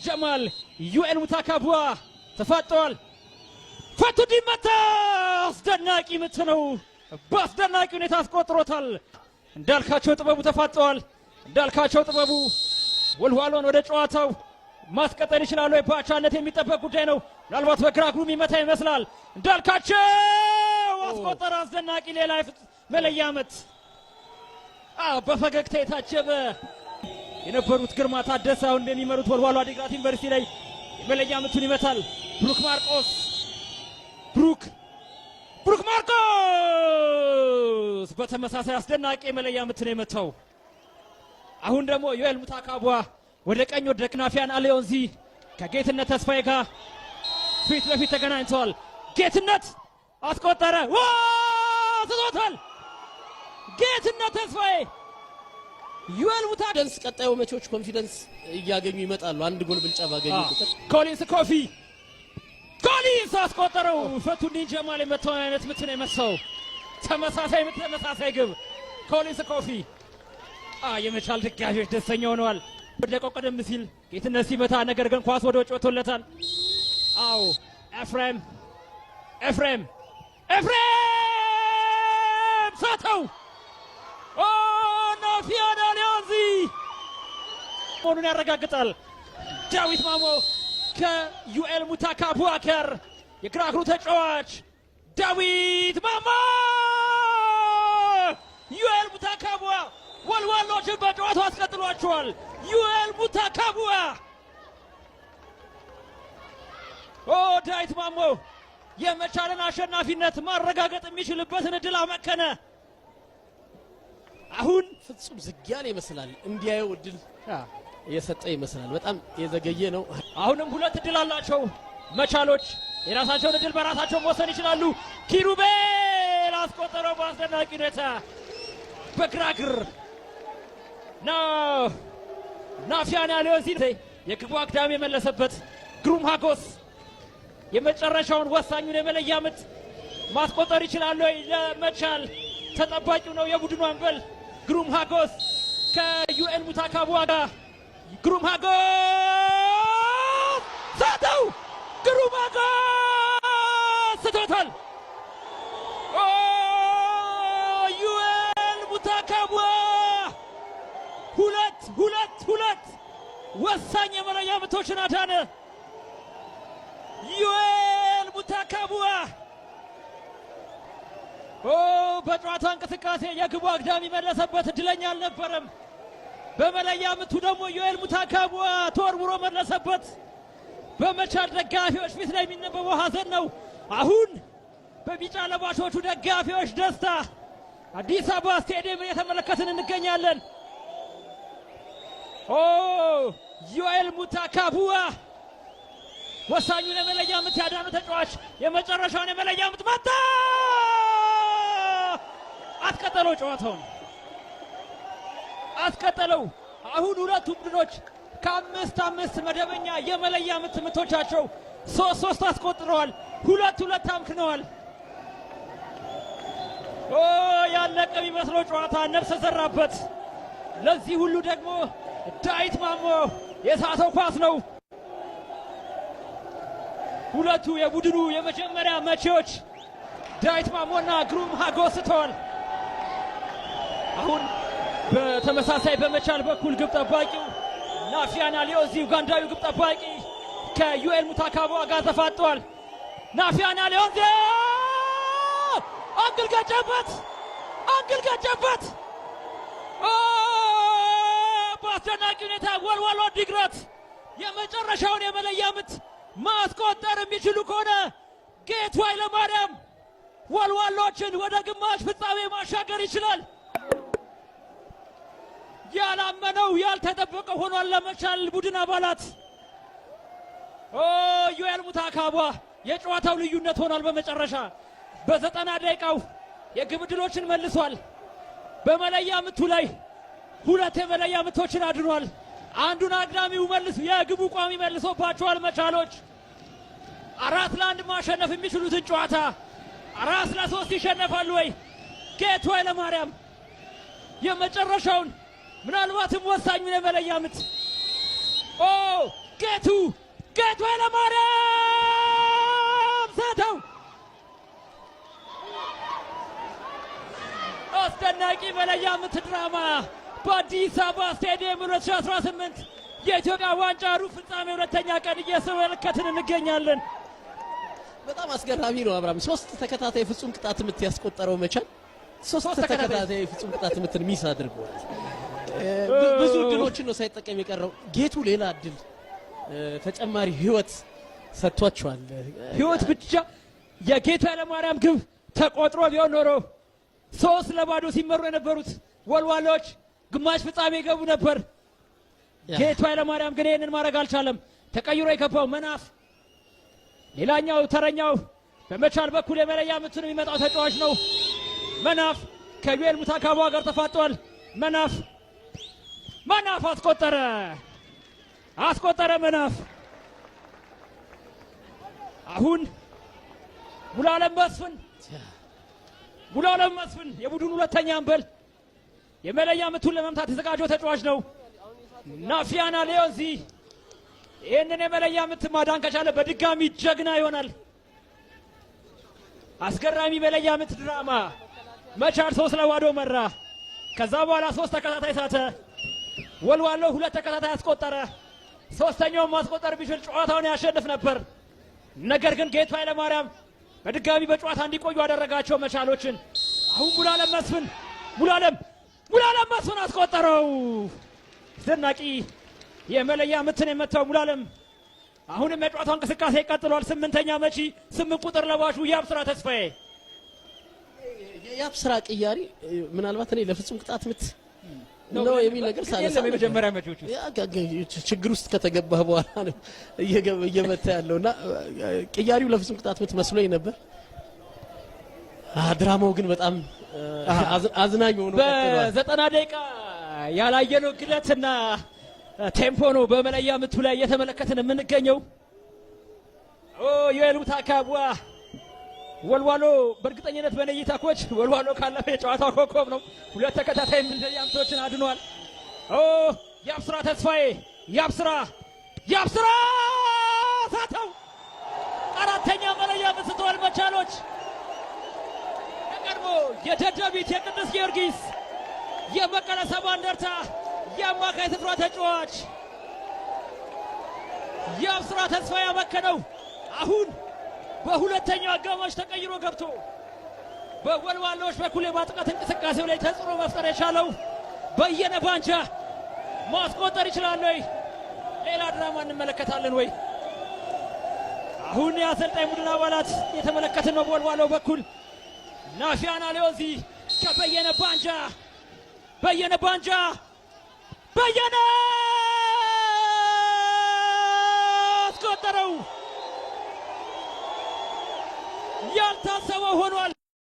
ጀማል ዩኤል ሙታካቡዋ ተፋጠዋል። ፈቱዲን መታ። አስደናቂ ምት ነው። በአስደናቂ ሁኔታ አስቆጥሮታል። እንዳልካቸው ጥበቡ ተፋጠዋል። እንዳልካቸው ጥበቡ ወልዋሎን ወደ ጨዋታው ማስቀጠል ይችላል ወይ? በአቻነት የሚጠበቅ ጉዳይ ነው። ምናልባት በግራ እግሩ የሚመታ ይመስላል። እንዳልካቸው አስቆጠረ። አስደናቂ ሌላ መለያ ምት። በፈገግታ የታጀበ የነበሩት ግርማ ታደሰ አሁን እንደሚመሩት ወልዋሎ አዲግራት ዩኒቨርሲቲ ላይ መለያ ምቱን ይመታል። ብሩክ ማርቆስ ብሩክ ማርቆስ በተመሳሳይ አስደናቂ መለያ ምትን የመታው። አሁን ደግሞ ዩኤል ሙታካቡዋ ወደ ቀኝ ወደ ክናፊያን አሊዮንዚ ከጌትነት ተስፋዬ ጋር ፊት ለፊት ተገናኝተዋል። ጌትነት አስቆጠረ። ስቶታል። ጌትነት ተስፋዬ ዩኤል ሙታካቡዋ ቀጣዩ መቾች ኮንፊደንስ እያገኙ ይመጣሉ። አንድ ጎል ብልጫ ባገኙ ቁጥር ኮሊንስ አስቆጠረው። ፈቱዲን ጀማል የመታው አይነት ምት ነው የመታው። ተመሳሳይ ግብ ኮሊንስ ኮፊ። የመቻል ደጋፊዎች ደስተኛ ሆነዋል። ወደቀው ቀደም ሲል ጌትነት ሲመታ፣ ነገር ግን ኳስ ወደ ውጭ ወጥቶለታል። ኤፍሬም ሳተው። ናፊያን አሊዮንዚ መሆኑን ያረጋግጣል። ዳዊት ማሞ ከዩኤል ሙታካቡዋ ጋር የግራ እግሩ ተጫዋች ዳዊት ማሞ ዩኤል ሙታካቡዋ ወልዋሎችን በጨዋታው አስቀጥሏቸዋል። ዩኤል ሙታካቡዋ ዳዊት ማሞ የመቻልን አሸናፊነት ማረጋገጥ የሚችልበትን እድል አመከነ። አሁን ፍጹም ዝግያን ይመስላል። እንዲያየው እድል የሰጠ ይመስላል። በጣም የዘገየ ነው። አሁንም ሁለት እድል አላቸው መቻሎች። የራሳቸውን እድል በራሳቸው መወሰን ይችላሉ። ኪሩቤል አስቆጠረው በአስደናቂ ሁኔታ በግራ እግር ናፊያን አሊዮንዚ የግቡ አግዳሚ የመለሰበት። ግሩም ሀጎስ የመጨረሻውን ወሳኙን የመለያ ምት ማስቆጠር ይችላል ወይ? ለመቻል ተጠባቂው ነው የቡድኑ አምበል ግሩም ሀጎስ ከዩኤል ሙታካቡዋ ጋር። ግሩም ሀጎስ ሳተው። ግሩም ሀጎስ ስቶታል። ዩኤል ሙታካቡዋ ሁለት ወሳኝ የመለያ ምቶችን አዳነ። ዩኤል ሙታካቡዋ በጨዋታ እንቅስቃሴ የግቡ አግዳሚ መለሰበት። እድለኛ አልነበረም። በመለያ ምቱ ደግሞ ዩኤል ሙታካቡዋ ተወርውሮ መለሰበት። በመቻል ደጋፊዎች ፊት ላይ የሚነበበው ሀዘን ነው። አሁን በቢጫ ለባሾቹ ደጋፊዎች ደስታ አዲስ አበባ ስቴዲየም እየተመለከትን እንገኛለን። ዩኤል ሙታካቡዋ ወሳኙን የመለያ ምት ያዳኑ ተጫዋች የመጨረሻውን የመለያ ምት መታ። አስቀጠለው። ጨዋታውን አስቀጠለው። አሁን ሁለቱም ቡድኖች ከ5 መደበኛ የመለያ ምቶቻቸው 3 አስቆጥረዋል። ሁለት አምክነዋል። ያለቀ የሚመስለው ጨዋታ ነፍስ ዘራበት። ለዚህ ሁሉ ደግሞ ዳዊት ማሞ የሳተው ኳስ ነው። ሁለቱ የቡድኑ የመጀመሪያ መቼዎች ዳዊት ማሞና ግሩም ሀጎስ ስተዋል። አሁን በተመሳሳይ በመቻል በኩል ግብ ጠባቂው ናፊያን አሊዮንዚ ኡጋንዳዊ ግብ ጠባቂ ከዩኤል ሙታካቡዋ ጋር ተፋጠዋል። ናፊያን አሊዮንዚ አንግል ገጨበት። በአስደናቂ ሁኔታ ወልዋሎ አዲግራት የመጨረሻውን የመለያ ምት ማስቆጠር የሚችሉ ከሆነ ጌቱ ኃይለማርያም ወልዋሎችን ወደ ግማሽ ፍጻሜ ማሻገር ይችላል። ያላመነው ያልተጠበቀ ሆኗል ለመቻል ቡድን አባላት። ዩኤል ሙታካቡዋ የጨዋታው ልዩነት ሆኗል። በመጨረሻ በ90 ደቂቃው የግብ ዕድሎችን መልሷል። በመለያ ምቱ ላይ 2 የመለያ ምቶችን አድኗል። አንዱን አግዳሚው የግቡ ቋሚ መልሶባቸዋል መቻሎች። 4-1 ማሸነፍ የሚችሉትን ጨዋታ 4-3 ይሸነፋሉ ወይ? ጌቱ ኃይለማርያም የመጨረሻውን ምናልባትም ወሳኙን የመለያ ምት ጌቱ ኃይለማርያም ሳተው። አስደናቂ መለያ ምት ድራማ በአዲስ አበባ ስቴዲየም 2018 የኢትዮጵያ ዋንጫ ሩብ ፍጻሜ ሁለተኛ ቀን እየተመለከትን እንገኛለን። በጣም አስገራሚ ነው። አብርሃም 3 ተከታታይ ፍጹም ቅጣት ምት ያስቆጠረው መቻል 3 ተከታታይ ፍጹም ቅጣት ምትን ሚስ አድርጓል። ብዙ ድሎችን ነው ሳይጠቀም የቀረው። ጌቱ ሌላ ድል ተጨማሪ ህይወት ሰጥቷቸዋል። ህይወት ብቻ የጌቱ ኃይለማርያም ግብ ተቆጥሮ ቢሆን ኖሮ 3-0 ሲመሩ የነበሩት ወልዋሎች ግማሽ ፍጻሜ ገቡ ነበር። ጌቱ ኃይለማርያም ግን ይህንን ማድረግ አልቻለም። ተቀይሮ የገባው መናፍ ሌላኛው ተረኛው በመቻል በኩል የመለያ ምቱን የሚመጣው ተጫዋች ነው። መናፍ ከዩኤል ሙታካቧ ጋር ተፋጧል። መናፍ አስቆጠረ መናፍ። አሁን ሙሉዓለም መስፍን የቡድኑ ሁለተኛ አምበል የመለያ ምቱን ለመምታት የተዘጋጀው ተጫዋች ነው። ናፊያና ሌዮንዚ ይህንን የመለያ ምት ማዳን ከቻለ በድጋሚ ጀግና ይሆናል። አስገራሚ መለያ ምት ድራማ መቻል 3-0 መራ። ከዛ በኋላ 3 ተከታታይ ሳተ። ወልዋሎ 2 ተከታታይ አስቆጠረ። ሶስተኛውን ማስቆጠር ቢችል ጨዋታውን ያሸንፍ ነበር። ነገር ግን ጌቱ ኃይለማርያም በድጋሚ በጨዋታ እንዲቆዩ ያደረጋቸው መቻሎችን። አሁን ሙሉዓለም መስፍን አስቆጠረው። አስደናቂ የመለያ ምትን የመታው ሙሉዓለም አሁንም የጨዋታው እንቅስቃሴ ቀጥሏል። 8ኛ መቺ 8 ቁጥር ለባሹ የአብስራ ተስፋዬ። የአብስራ ቅያሪ ምናልባት እኔ ለፍጹም ቅጣት ምት ነው የሚል ነገር ሳነሳ የመጀመሪያ መቾቹ ችግር ውስጥ ከተገባህ በኋላ ነው እየመታ ያለውና ቅያሪው ለፍጹም ቅጣት ምት መስሎኝ ነበር። ድራማው ግን በጣም አዝናኝ ሆኖ ቀጥሏል። በ90 ደቂቃ ያላየነው ግለትና ቴምፖ ነው በመለያ ምቱ ላይ እየተመለከትን የምንገኘው። ዩኤል ሙታካቧ ወልዋሎ በእርግጠኝነት በነይታ ኮች ወልዋሎ ካለፈ የጨዋታው ኮከብ ነው። 2 ተከታታይ መለያ ምቶችን አድኗል። የአብስራ ተስፋዬ የአብስራ ሳተው። 4ኛ መለያ ምት ስተዋል መቻሎች። የቀድሞ የደደቢት የቅዱስ ጊዮርጊስ የመቀለ ሰባ እንደርታ የአማካይ ስፍራ ተጫዋች የአብስራ ተስፋዬ ያመከነው አሁን በሁለተኛው አጋማሽ ተቀይሮ ገብቶ በወልዋሎች በኩል የማጥቃት እንቅስቃሴው ላይ ተጽዕኖ መፍጠር የቻለው በየነ ባንጃ ማስቆጠር ይችላል ወይ? ሌላ ድራማ እንመለከታለን ወይ? አሁን የአሰልጣኝ ቡድን አባላት የተመለከትን ነው። በወልዋሎ በኩል ናፊያና ሌዮንዚ ከበየነ ባንጃ አስቆጠረው። ያልታሰበው ሆኗል።